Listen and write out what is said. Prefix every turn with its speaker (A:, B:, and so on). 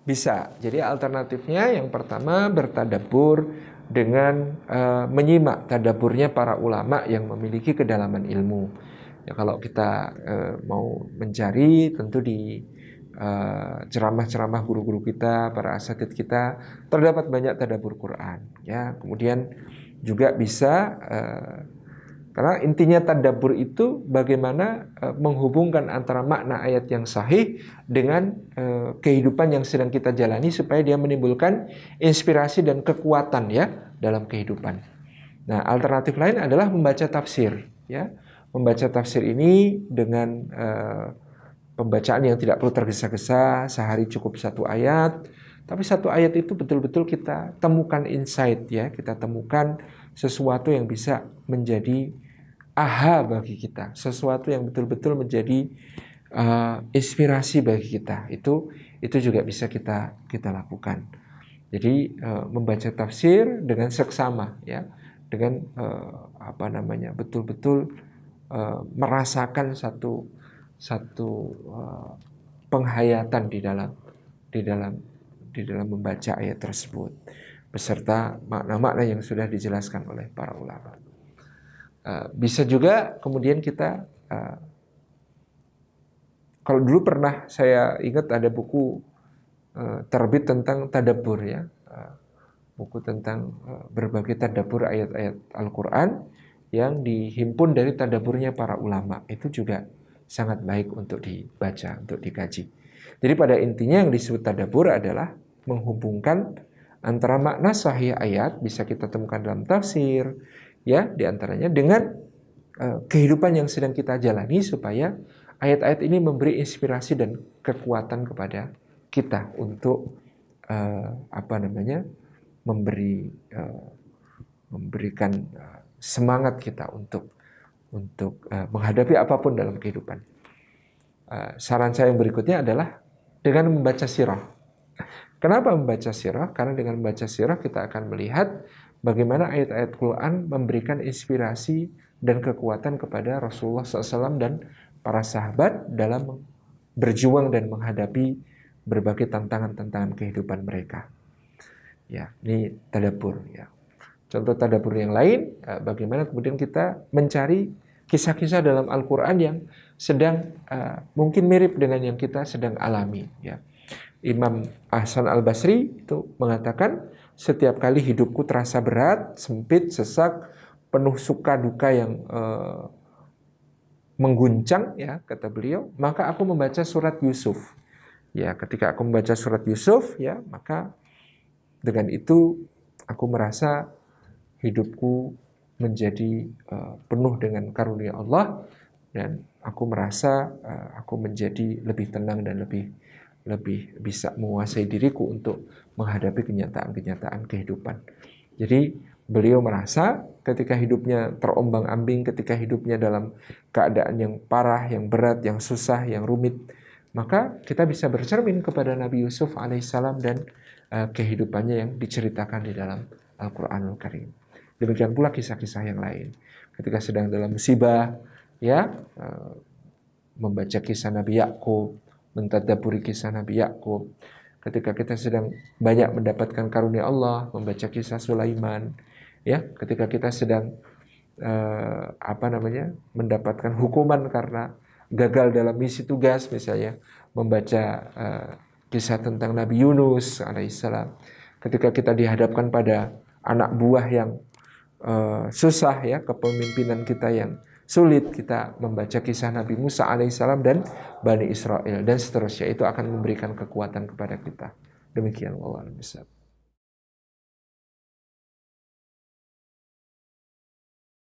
A: Bisa. Jadi alternatifnya yang pertama bertadabbur dengan menyimak tadaburnya para ulama yang memiliki kedalaman ilmu. Ya, kalau kita mau mencari, tentu di ceramah-ceramah guru-guru kita, para asatidz kita, terdapat banyak tadabbur Quran. Ya, kemudian juga bisa karena intinya tadabbur itu bagaimana menghubungkan antara makna ayat yang sahih dengan kehidupan yang sedang kita jalani supaya dia menimbulkan inspirasi dan kekuatan ya dalam kehidupan. Nah, alternatif lain adalah membaca tafsir ya. Membaca tafsir ini dengan pembacaan yang tidak perlu tergesa-gesa, sehari cukup satu ayat, tapi satu ayat itu betul-betul kita temukan insight ya, kita temukan sesuatu yang bisa menjadi aha bagi kita, sesuatu yang betul-betul menjadi inspirasi bagi kita. Itu juga bisa kita lakukan. Jadi membaca tafsir dengan seksama ya, dengan betul-betul merasakan satu penghayatan di dalam membaca ayat tersebut beserta makna-makna yang sudah dijelaskan oleh para ulama. Bisa juga kemudian kita kalau dulu pernah saya ingat ada buku terbit tentang tadabbur ya, buku tentang berbagai tadabbur ayat-ayat Al-Quran yang dihimpun dari tadabburnya para ulama. Itu juga sangat baik untuk dibaca, untuk dikaji. Jadi pada intinya yang disebut tadabbur adalah menghubungkan antara makna sahih ayat, bisa kita temukan dalam tafsir ya, diantaranya dengan kehidupan yang sedang kita jalani, supaya ayat-ayat ini memberi inspirasi dan kekuatan kepada kita untuk memberikan semangat kita untuk menghadapi apapun dalam kehidupan. Saran saya yang berikutnya adalah dengan membaca sirah. Kenapa membaca sirah? Karena dengan membaca sirah kita akan melihat bagaimana ayat-ayat Quran memberikan inspirasi dan kekuatan kepada Rasulullah SAW dan para sahabat dalam berjuang dan menghadapi berbagai tantangan-tantangan kehidupan mereka. Ya, ini tadabbur ya. Contoh tadabbur yang lain, bagaimana kemudian kita mencari kisah-kisah dalam Al-Quran yang sedang mungkin mirip dengan yang kita sedang alami ya. Imam Hasan Al-Basri itu mengatakan, setiap kali hidupku terasa berat, sempit, sesak, penuh suka duka yang mengguncang ya, kata beliau, maka aku membaca surat Yusuf. Ya, ketika aku membaca surat Yusuf ya, maka dengan itu aku merasa hidupku menjadi penuh dengan karunia Allah, dan aku merasa aku menjadi lebih tenang dan lebih bisa menguasai diriku untuk menghadapi kenyataan-kenyataan kehidupan. Jadi beliau merasa ketika hidupnya terombang-ambing, ketika hidupnya dalam keadaan yang parah, yang berat, yang susah, yang rumit, maka kita bisa bercermin kepada Nabi Yusuf alaihissalam dan kehidupannya yang diceritakan di dalam Al-Quranul Karim. Demikian pula kisah-kisah yang lain. Ketika sedang dalam musibah, ya, membaca kisah Nabi Yakub, mentadabburi kisah Nabi Yakub. Ketika kita sedang banyak mendapatkan karunia Allah, membaca kisah Sulaiman. Ya, ketika kita sedang mendapatkan hukuman karena gagal dalam misi tugas, misalnya membaca kisah tentang Nabi Yunus alaihissalam. Ketika kita dihadapkan pada anak buah yang susah ya, kepemimpinan kita yang sulit, kita membaca kisah Nabi Musa alaihissalam dan Bani Israel dan seterusnya. Itu akan memberikan kekuatan kepada kita. Demikian, wallahu a'lam bishawab.